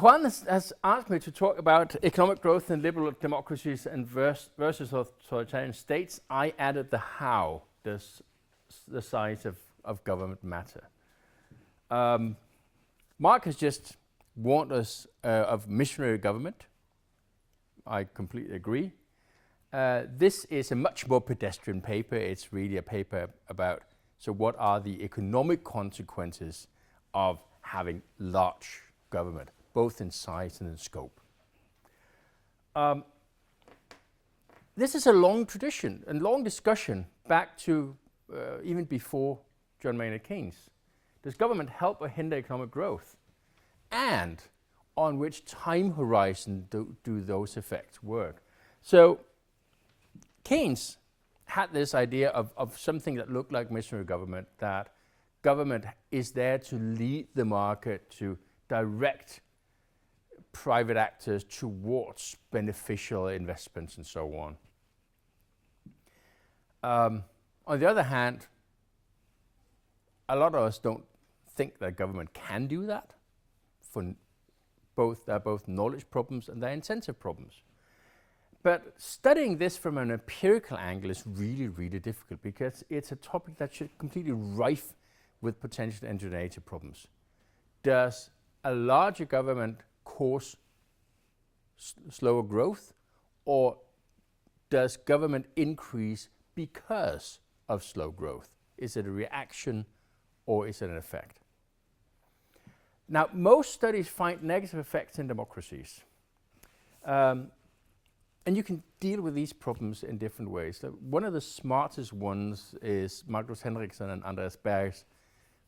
One has asked me to talk about economic growth in liberal democracies and versus authoritarian states. I added the how does the size of government matter. Mark has just warned us of missionary government. I completely agree. This is a much more pedestrian paper. It's really a paper about, so what are the economic consequences of having large government, both in size and in scope. This is a long tradition and long discussion back to even before John Maynard Keynes. Does government help or hinder economic growth? And on which time horizon do those effects work? So Keynes had this idea of something that looked like missionary government, that government is there to lead the market, to direct private actors towards beneficial investments and so on. On the other hand, a lot of us don't think that government can do that. There are both knowledge problems and there are incentive problems. But studying this from an empirical angle is really, really difficult because it's a topic that's completely rife with potential engineering problems. Does a larger government cause slower growth, or does government increase because of slow growth? Is it a reaction or is it an effect? Now, most studies find negative effects in democracies. And you can deal with these problems in different ways. So one of the smartest ones is Magnus Henriksson and Andreas Bergs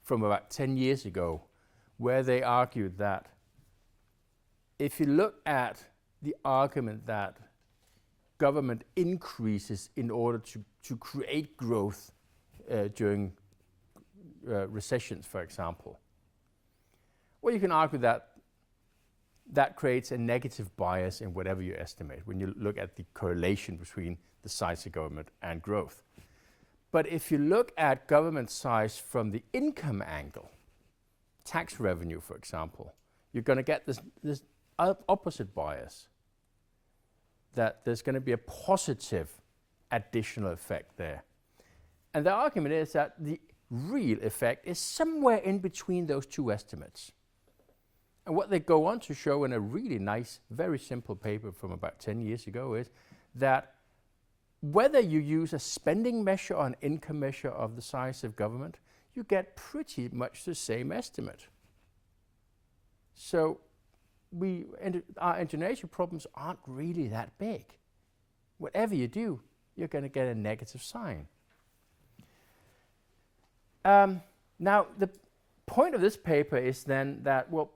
from about 10 years ago, where they argued that if you look at the argument that government increases in order to create growth during recessions, for example, well, you can argue that that creates a negative bias in whatever you estimate when you look at the correlation between the size of government and growth. But if you look at government size from the income angle, tax revenue, for example, you're going to get this opposite bias, that there's going to be a positive additional effect there. And the argument is that the real effect is somewhere in between those two estimates. And what they go on to show in a really nice, very simple paper from about 10 years ago is that whether you use a spending measure or an income measure of the size of government, you get pretty much the same estimate. So our engineering problems aren't really that big. Whatever you do, you're going to get a negative sign. Now, the point of this paper is then that, well,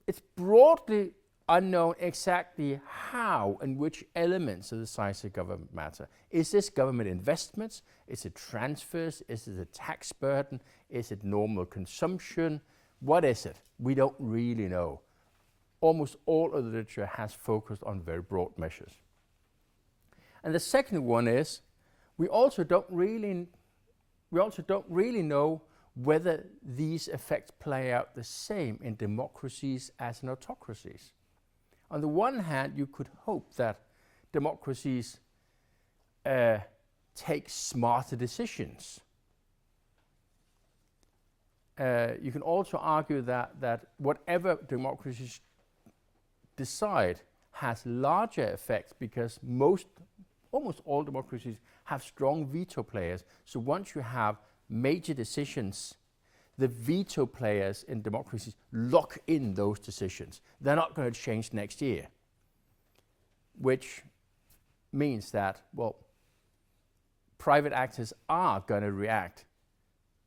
it's broadly unknown exactly how and which elements of the size of government matter. Is this government investments? Is it transfers? Is it a tax burden? Is it normal consumption? What is it? We don't really know. Almost all of the literature has focused on very broad measures. And the second one is, we also don't really know whether these effects play out the same in democracies as in autocracies. On the one hand, you could hope that democracies take smarter decisions. You can also argue that whatever democracies decide has larger effects because almost all democracies have strong veto players. So once you have major decisions, the veto players in democracies lock in those decisions. They're not going to change next year, which means that, well, private actors are going to react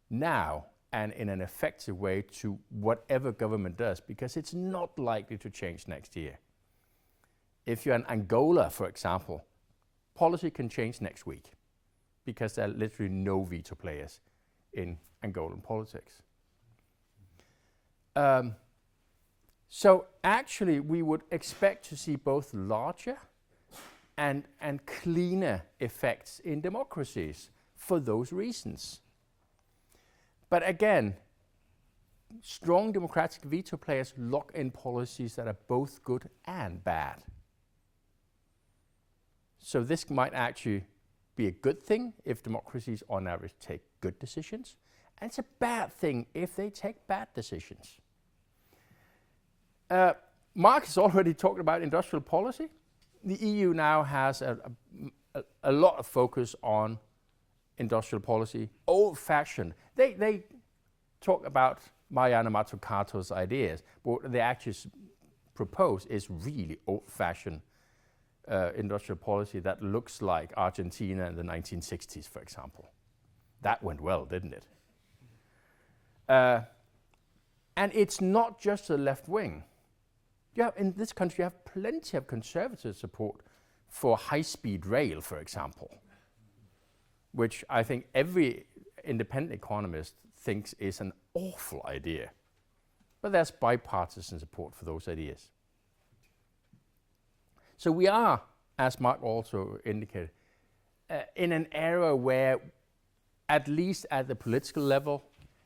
now and in an effective way to whatever government does, because it's not likely to change next year. If you're in Angola, for example, policy can change next week because there are literally no veto players in Angolan politics. So actually we would expect to see both larger and cleaner effects in democracies for those reasons. But again, strong democratic veto players lock in policies that are both good and bad. So this might actually be a good thing if democracies on average take good decisions, and it's a bad thing if they take bad decisions. Mark has already talked about industrial policy. The EU now has a lot of focus on industrial policy, old-fashioned. They talk about Mariana Mazzucato's ideas, but what they actually propose is really old-fashioned industrial policy that looks like Argentina in the 1960s, for example. That went well, didn't it? And it's not just the left wing. In this country, you have plenty of conservative support for high-speed rail, for example, which I think every independent economist thinks is an awful idea. But there's bipartisan support for those ideas. So we are, as Mark also indicated, in an era where, at least at the political level,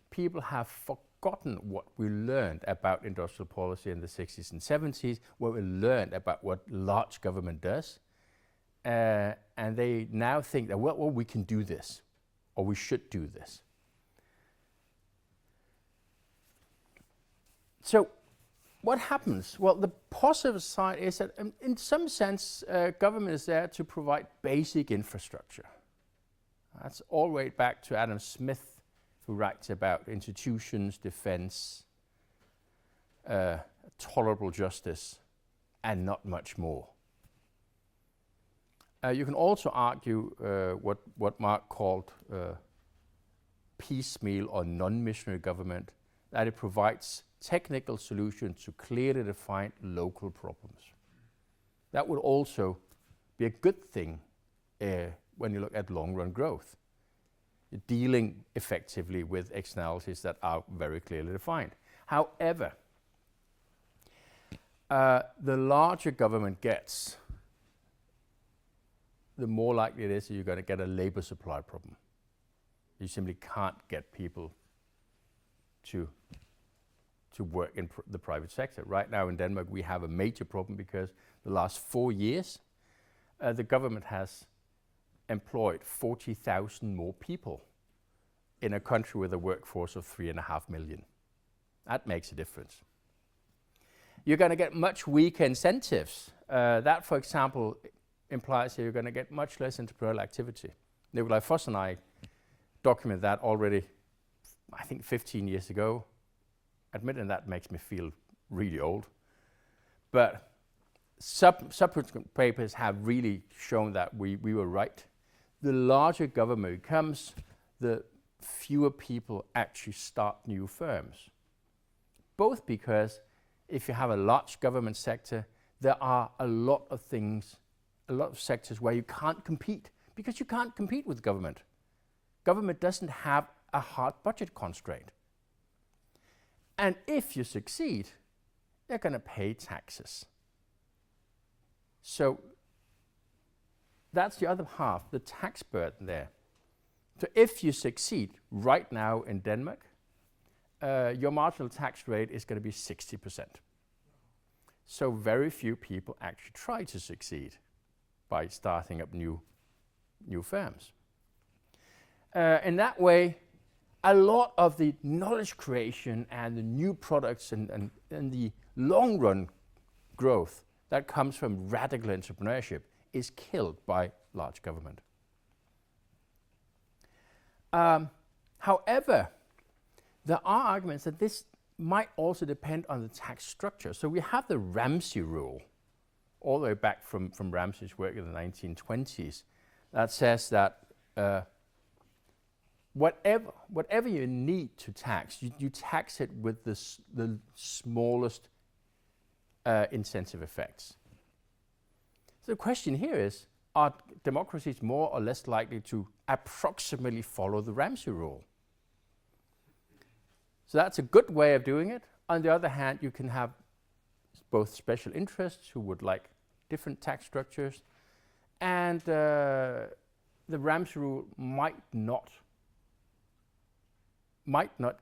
people have forgotten what we learned about industrial policy in the 60s and 70s, what we learned about what large government does. And they now think that, well, we can do this, or we should do this. So what happens? Well, the positive side is that in some sense, government is there to provide basic infrastructure. That's all the way back to Adam Smith, who writes about institutions, defense, tolerable justice, and not much more. You can also argue what Mark called piecemeal or non-missionary government, that it provides technical solutions to clearly defined local problems. That would also be a good thing when you look at long-run growth. You're dealing effectively with externalities that are very clearly defined. However, the larger government gets, the more likely it is that you're going to get a labor supply problem. You simply can't get people to work in the private sector. Right now in Denmark, we have a major problem because the last 4 years, the government has employed 40,000 more people in a country with a workforce of 3.5 million. That makes a difference. You're going to get much weaker incentives. That, for example, implies that you're going to get much less entrepreneurial activity. Nikolai Foss and I documented that already, I think 15 years ago. Admitting that makes me feel really old. But subsequent papers have really shown that we were right. The larger government becomes, the fewer people actually start new firms. Both because if you have a large government sector, there are a lot of things, a lot of sectors where you can't compete, because you can't compete with government. Government doesn't have a hard budget constraint. And if you succeed, you're going to pay taxes. So that's the other half, the tax burden there. So if you succeed right now in Denmark, your marginal tax rate is going to be 60%. So very few people actually try to succeed by starting up new firms. In that way, a lot of the knowledge creation and the new products and the long-run growth that comes from radical entrepreneurship is killed by large government. However, there are arguments that this might also depend on the tax structure. So we have the Ramsey rule, all the way back from Ramsey's work in the 1920s, that says that whatever you need to tax, you tax it with the smallest incentive effects. So the question here is, are democracies more or less likely to approximately follow the Ramsey rule? So that's a good way of doing it. On the other hand, you can have both special interests who would like different tax structures, and the Ramsey rule might not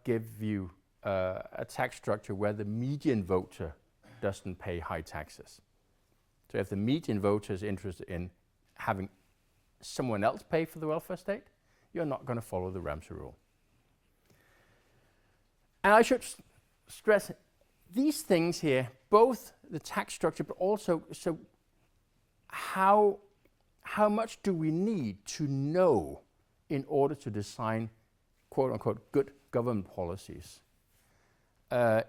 give you a tax structure where the median voter doesn't pay high taxes. So if the median voter is interested in having someone else pay for the welfare state, you're not going to follow the Ramsey rule. And I should stress these things here, both the tax structure, but also how much do we need to know in order to design quote unquote good government policies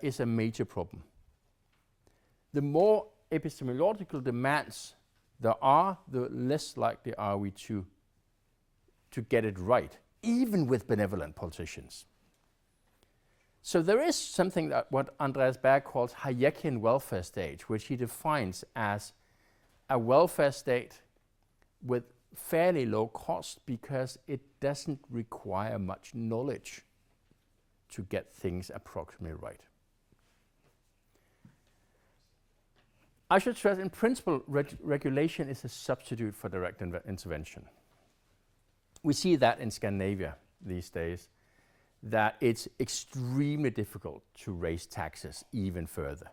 is a major problem. The more epistemological demands there are, the less likely are we to get it right, even with benevolent politicians. So there is something that what Andreas Berg calls Hayekian welfare state, which he defines as a welfare state with fairly low cost because it doesn't require much knowledge to get things approximately right. I should stress, in principle, regulation is a substitute for direct intervention. We see that in Scandinavia these days, that it's extremely difficult to raise taxes even further.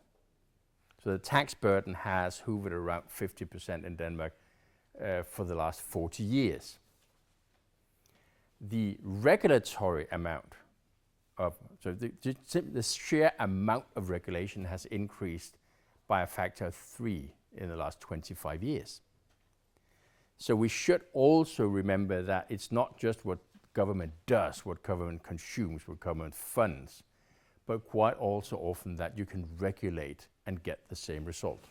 So the tax burden has hovered around 50% in Denmark for the last 40 years. The regulatory amount the sheer amount of regulation has increased by a factor of 3 in the last 25 years. So we should also remember that it's not just what government does, what government consumes, what government funds, but quite also often that you can regulate and get the same result.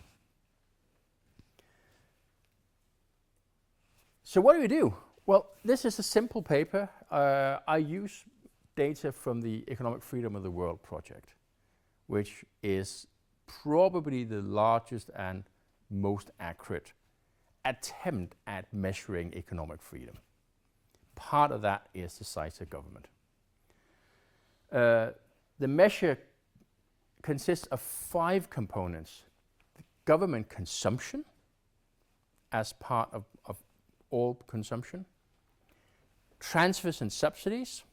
So what do we do? Well, this is a simple paper. I use data from the Economic Freedom of the World project, which is probably the largest and most accurate attempt at measuring economic freedom. Part of that is the size of government. The measure consists of 5 components. The government consumption as part of all consumption. Transfers and subsidies,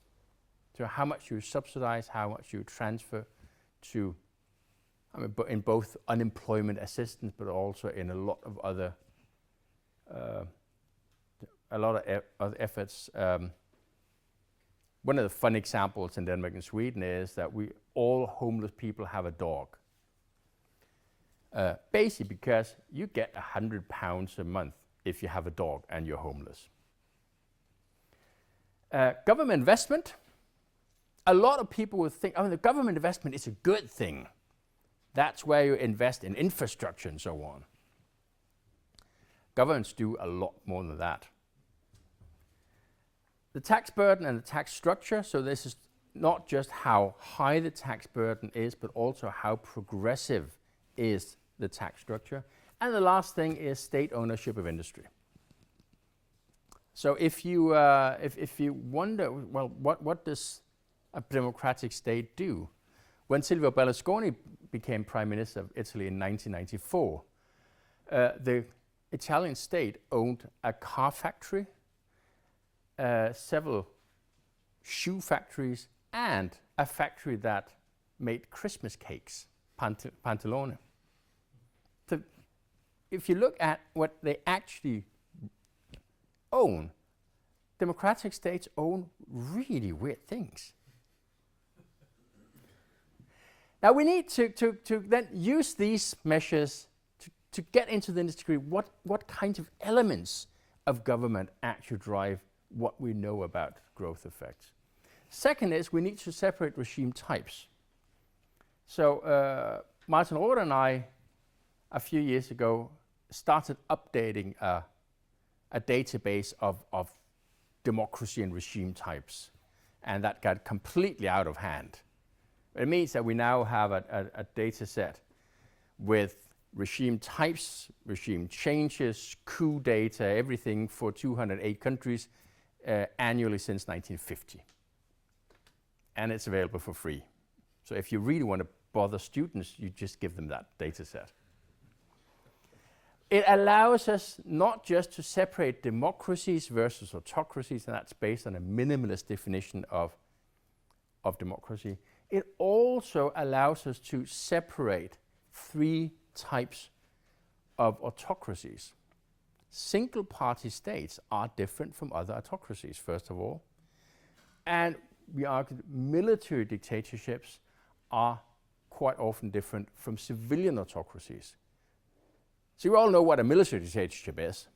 so how much you subsidize, how much you transfer to, in both unemployment assistance, but also in a lot of other other efforts. One of the fun examples in Denmark and Sweden is that all homeless people have a dog. Basically because you get £100 a month if you have a dog and you're homeless. Government investment. A lot of people would think, the government investment is a good thing. That's where you invest in infrastructure and so on. Governments do a lot more than that. The tax burden and the tax structure, so this is not just how high the tax burden is, but also how progressive is the tax structure. And the last thing is state ownership of industry. So if you wonder, well, what does a democratic state do? When Silvio Berlusconi became Prime Minister of Italy in 1994, the Italian state owned a car factory, several shoe factories, and a factory that made Christmas cakes, Pantalone. So if you look at what they actually own, democratic states own really weird things. Now we need to then use these measures to get into the nitty-gritty. What kinds of elements of government actually drive what we know about growth effects? Second is we need to separate regime types. So Martin Roth and I, a few years ago, started updating a database of democracy and regime types, and that got completely out of hand. It means that we now have a data set with regime types, regime changes, coup data, everything for 208 countries annually since 1950. And it's available for free. So if you really want to bother students, you just give them that data set. It allows us not just to separate democracies versus autocracies, and that's based on a minimalist definition of democracy. it also allows us to separate three types of autocracies. Single-party states are different from other autocracies, first of all. And we argue that military dictatorships are quite often different from civilian autocracies. So you all know what a military dictatorship is.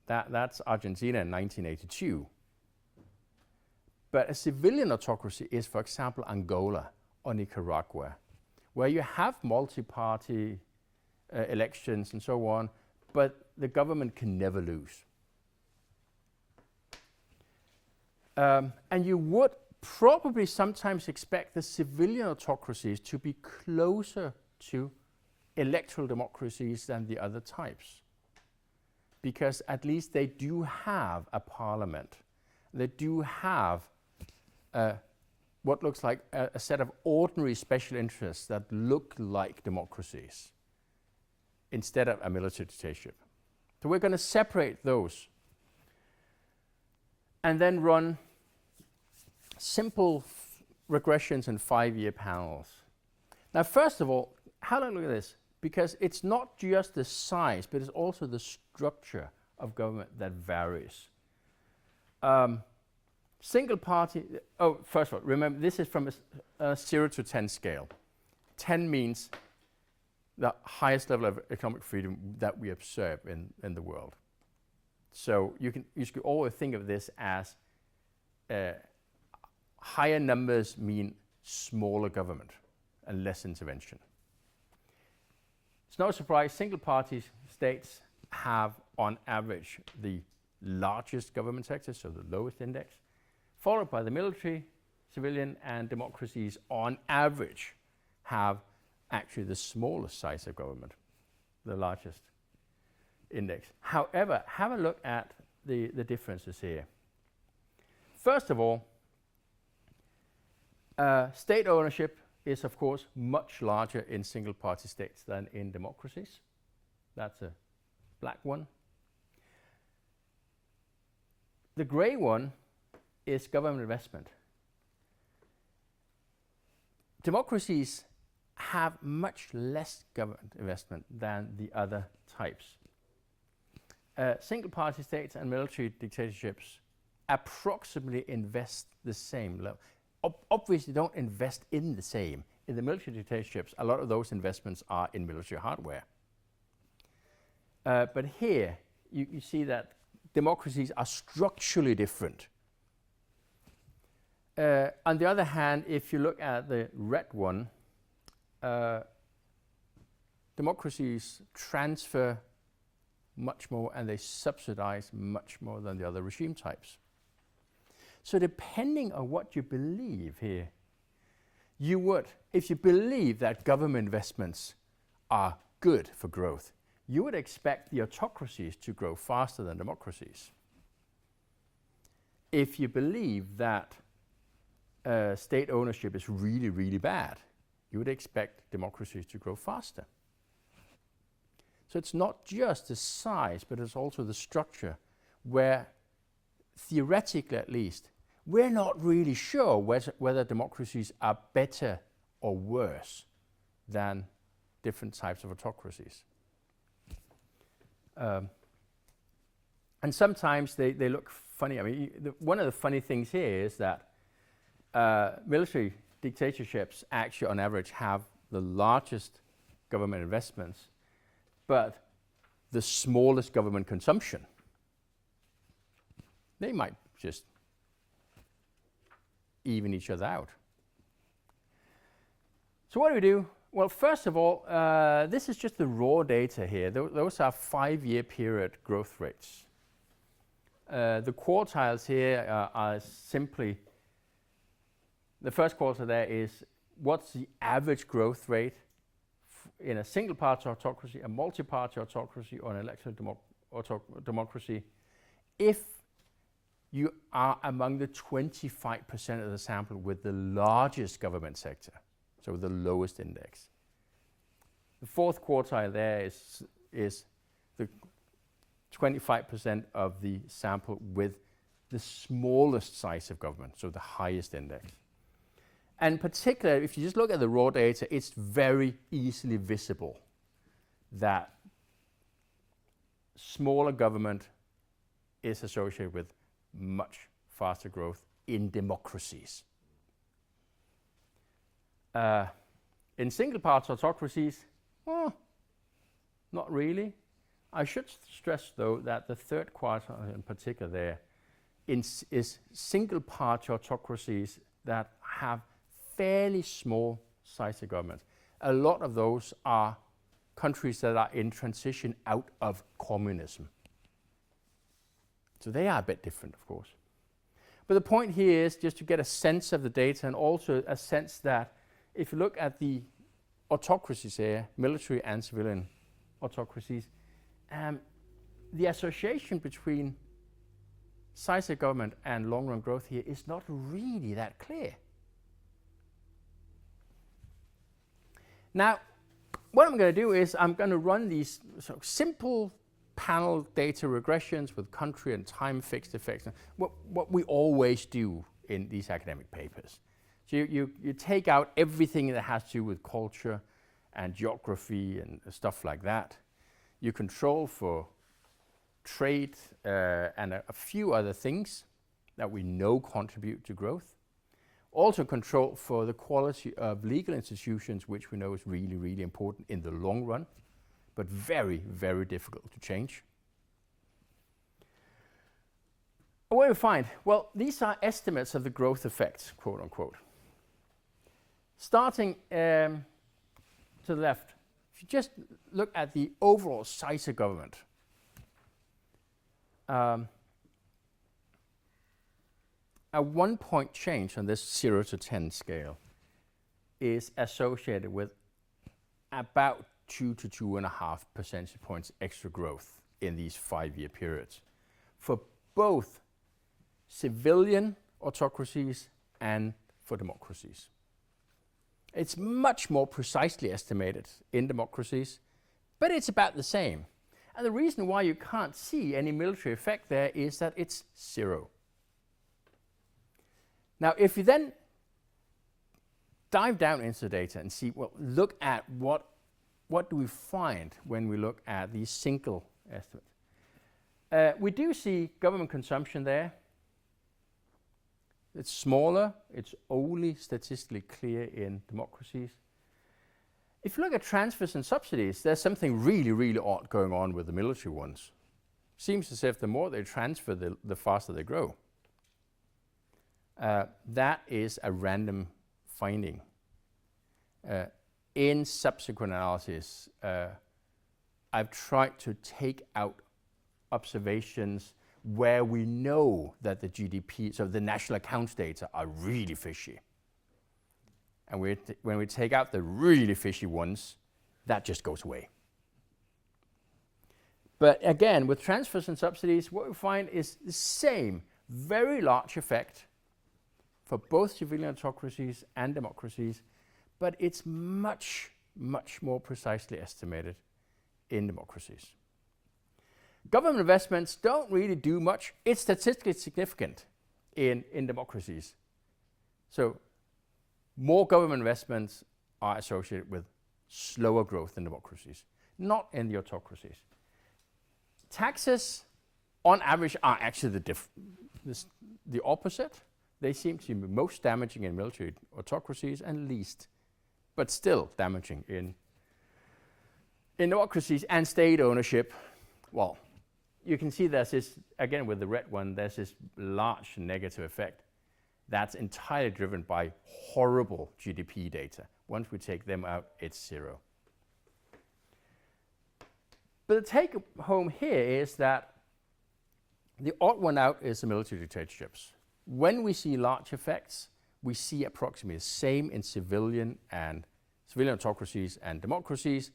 That's Argentina in 1982. But a civilian autocracy is, for example, Angola or Nicaragua, where you have multi-party elections and so on, but the government can never lose. And you would probably sometimes expect the civilian autocracies to be closer to electoral democracies than the other types, because at least they do have a parliament. They do have what looks like a set of ordinary special interests that look like democracies instead of a military dictatorship. So we're going to separate those and then run simple regressions in 5-year panels. Now, first of all, how do I look at this? Because it's not just the size, but it's also the structure of government that varies. Single party, first of all, remember this is from a 0 to 10 scale. 10 means the highest level of economic freedom that we observe in the world. So you should always think of this as higher numbers mean smaller government and less intervention. It's no surprise single party states have on average the largest government sector, so the lowest index, followed by the military, civilian, and democracies on average have actually the smallest size of government, the largest index. However, have a look at the differences here. First of all, state ownership is, of course, much larger in single-party states than in democracies. That's a black one. The gray one is government investment. Democracies have much less government investment than the other types. Single-party states and military dictatorships approximately invest the same level. Obviously don't invest in the same. In the military dictatorships, a lot of those investments are in military hardware. But here, you see that democracies are structurally different. On the other hand, if you look at the red one, democracies transfer much more and they subsidize much more than the other regime types. So depending on what you believe here, you would, if you believe that government investments are good for growth, you would expect the autocracies to grow faster than democracies. If you believe that state ownership is really, really bad, you would expect democracies to grow faster. So it's not just the size, but it's also the structure where, theoretically at least, we're not really sure whether democracies are better or worse than different types of autocracies. And sometimes they look funny. I mean, one of the funny things here is that military dictatorships actually on average have the largest government investments, but the smallest government consumption. They might just even each other out. So what do? Well, first of all, this is just the raw data here. Those are 5-year period growth rates. The quartiles here are simply, the first quartile there is what's the average growth rate in a single-party autocracy, a multi-party autocracy, or an electoral democracy if you are among the 25% of the sample with the largest government sector, so the lowest index. The fourth quartile there is the 25% of the sample with the smallest size of government, so the highest index. And particularly, if you just look at the raw data, it's very easily visible that smaller government is associated with much faster growth in democracies. In single-party autocracies, well, not really. I should stress, though, that the third quartile in particular there is single-party autocracies that have fairly small size of government. A lot of those are countries that are in transition out of communism. So they are a bit different, of course. But the point here is just to get a sense of the data, and also a sense that if you look at the autocracies here, military and civilian autocracies, the association between size of government and long-run growth here is not really that clear. Now, what I'm going to do is I'm going to run these sort of simple panel data regressions with country and time fixed effects, what we always do in these academic papers. So you take out everything that has to do with culture and geography and stuff like that. You control for trade and a few other things that we know contribute to growth. Also control for the quality of legal institutions, which we know is really, really important in the long run, but very, very difficult to change. What do we find? Well, these are estimates of the growth effects, quote unquote. Starting to the left, if you just look at the overall size of government, a 1 point change on this 0 to 10 scale is associated with about 2 to 2.5 percentage points extra growth in these 5-year periods for both civilian autocracies and for democracies. It's much more precisely estimated in democracies, but it's about the same. And the reason why you can't see any military effect there is that it's 0. Now, if you then dive down into the data and see, well, look at what do we find when we look at these single estimates. We do see government consumption there. It's smaller. It's only statistically clear in democracies. If you look at transfers and subsidies, there's something really, really odd going on with the military ones. Seems as if the more they transfer, the faster they grow. That is a random finding. In subsequent analysis, I've tried to take out observations where we know that the GDP, so the national accounts data, are really fishy. And when we take out the really fishy ones, that just goes away. But again, with transfers and subsidies, what we find is the same very large effect for both civilian autocracies and democracies, but it's much, much more precisely estimated in democracies. Government investments don't really do much. It's statistically significant in democracies. So more government investments are associated with slower growth in democracies, not in the autocracies. Taxes, on average, are actually the opposite. They seem to be most damaging in military autocracies and least, but still damaging in democracies. And state ownership, well, you can see there's this, again with the red one, there's this large negative effect that's entirely driven by horrible GDP data. Once we take them out, it's 0. But the take home here is that the odd one out is the military dictatorships. When we see large effects, we see approximately the same in civilian autocracies and democracies,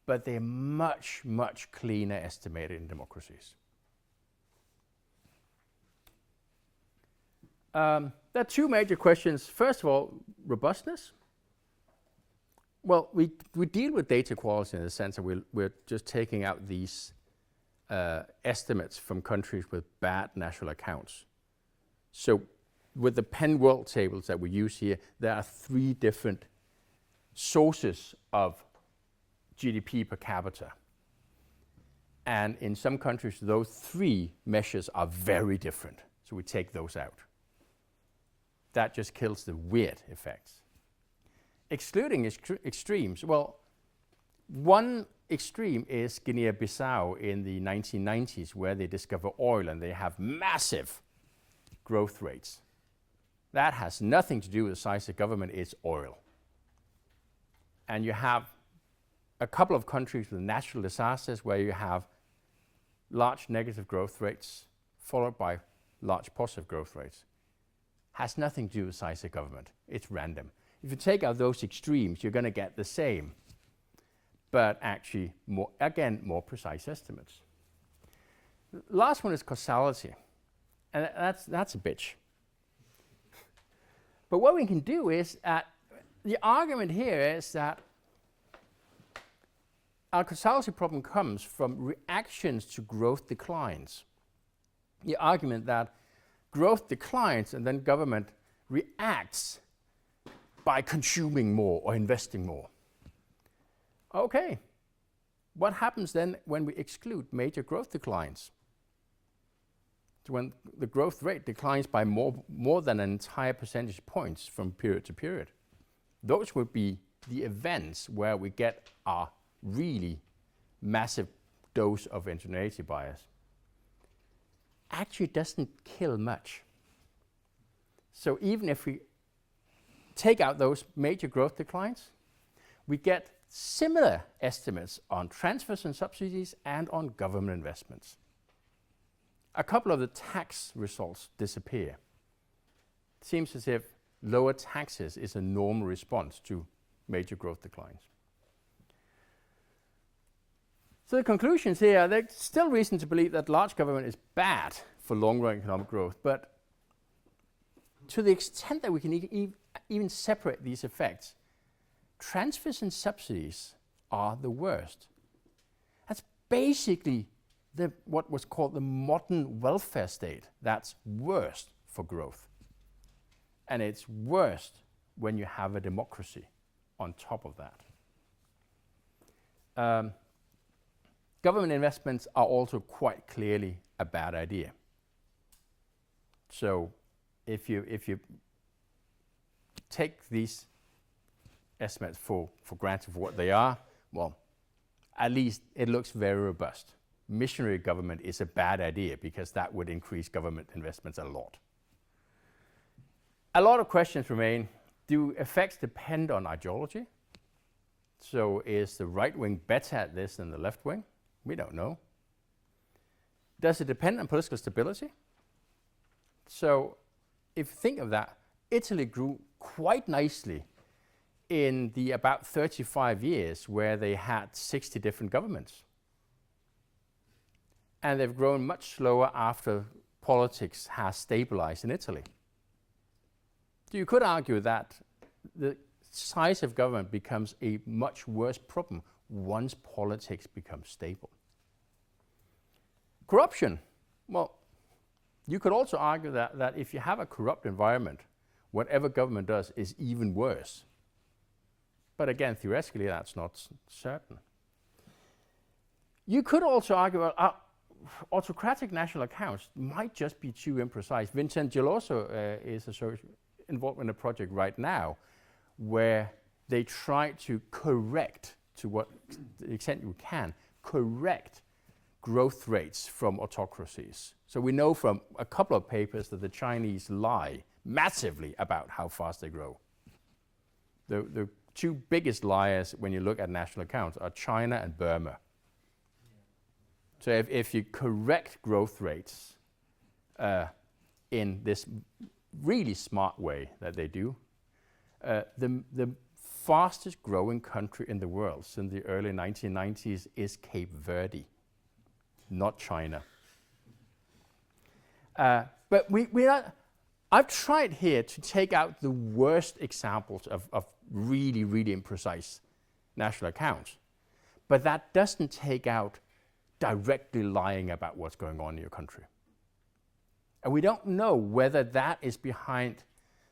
but they're much, much cleaner estimated in democracies. There are two major questions. First of all, robustness. Well, we deal with data quality in the sense that we're just taking out these estimates from countries with bad national accounts. So with the Penn World tables that we use here, there are 3 different sources of GDP per capita. And in some countries, those 3 measures are very different. So we take those out. That just kills the weird effects. Excluding extremes, well, one extreme is Guinea-Bissau in the 1990s, where they discover oil and they have massive growth rates. That has nothing to do with the size of government, it's oil. And you have a couple of countries with natural disasters where you have large negative growth rates followed by large positive growth rates. Has nothing to do with the size of government, it's random. If you take out those extremes, you're going to get the same, but actually, more precise estimates. Last one is causality, and that's a bitch. But what we can do is, the argument here is that our causality problem comes from reactions to growth declines. The argument that growth declines and then government reacts by consuming more or investing more. Okay, what happens then when we exclude major growth declines? When the growth rate declines by more than an entire percentage points from period to period. Those would be the events where we get our really massive dose of internationality bias. Actually doesn't kill much. So even if we take out those major growth declines, we get similar estimates on transfers and subsidies and on government investments. A couple of the tax results disappear. It seems as if lower taxes is a normal response to major growth declines. So the conclusions here, there's still reason to believe that large government is bad for long-run economic growth, but to the extent that we can even separate these effects, transfers and subsidies are the worst. That's basically what was called the modern welfare state. That's worst for growth. And it's worst when you have a democracy on top of that. Government investments are also quite clearly a bad idea. So if you take these estimates for granted for what they are, well, at least it looks very robust. Missionary government is a bad idea because that would increase government investments a lot. A lot of questions remain. Do effects depend on ideology? So is the right wing better at this than the left wing? We don't know. Does it depend on political stability? So if you think of that, Italy grew quite nicely in the about 35 years where they had 60 different governments. And they've grown much slower after politics has stabilized in Italy. So you could argue that the size of government becomes a much worse problem once politics becomes stable. Corruption. Well, you could also argue that if you have a corrupt environment, whatever government does is even worse. But again, theoretically, that's not certain. You could also argue, well, autocratic national accounts might just be too imprecise. Vinson Centre is involved in a project right now where they try to correct, to what the extent you can, correct growth rates from autocracies. So we know from a couple of papers that the Chinese lie massively about how fast they grow. The 2 biggest liars when you look at national accounts are China and Burma. So if you correct growth rates in this really smart way that they do, the fastest growing country in the world since the early 1990s is Cape Verde, not China. But I've tried here to take out the worst examples of really, really imprecise national accounts. But that doesn't take out directly lying about what's going on in your country. And we don't know whether that is behind,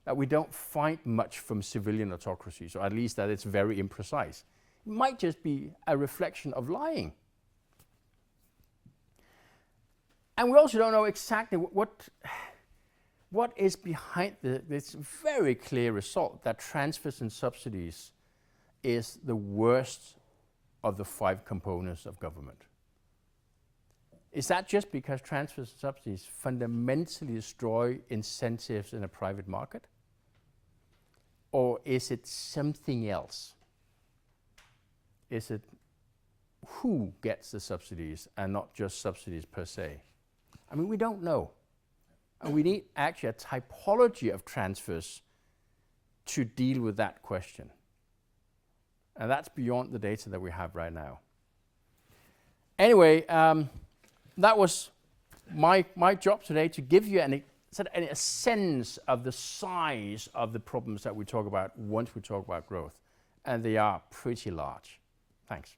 that we don't find much from civilian autocracies, or at least that it's very imprecise. It might just be a reflection of lying. And we also don't know exactly what is behind this very clear result that transfers and subsidies is the worst of the 5 components of government. Is that just because transfers and subsidies fundamentally destroy incentives in a private market? Or is it something else? Is it who gets the subsidies and not just subsidies per se? I mean, we don't know. And we need actually a typology of transfers to deal with that question. And that's beyond the data that we have right now. Anyway, that was my job today, to give you a sense of the size of the problems that we talk about once we talk about growth. And they are pretty large. Thanks.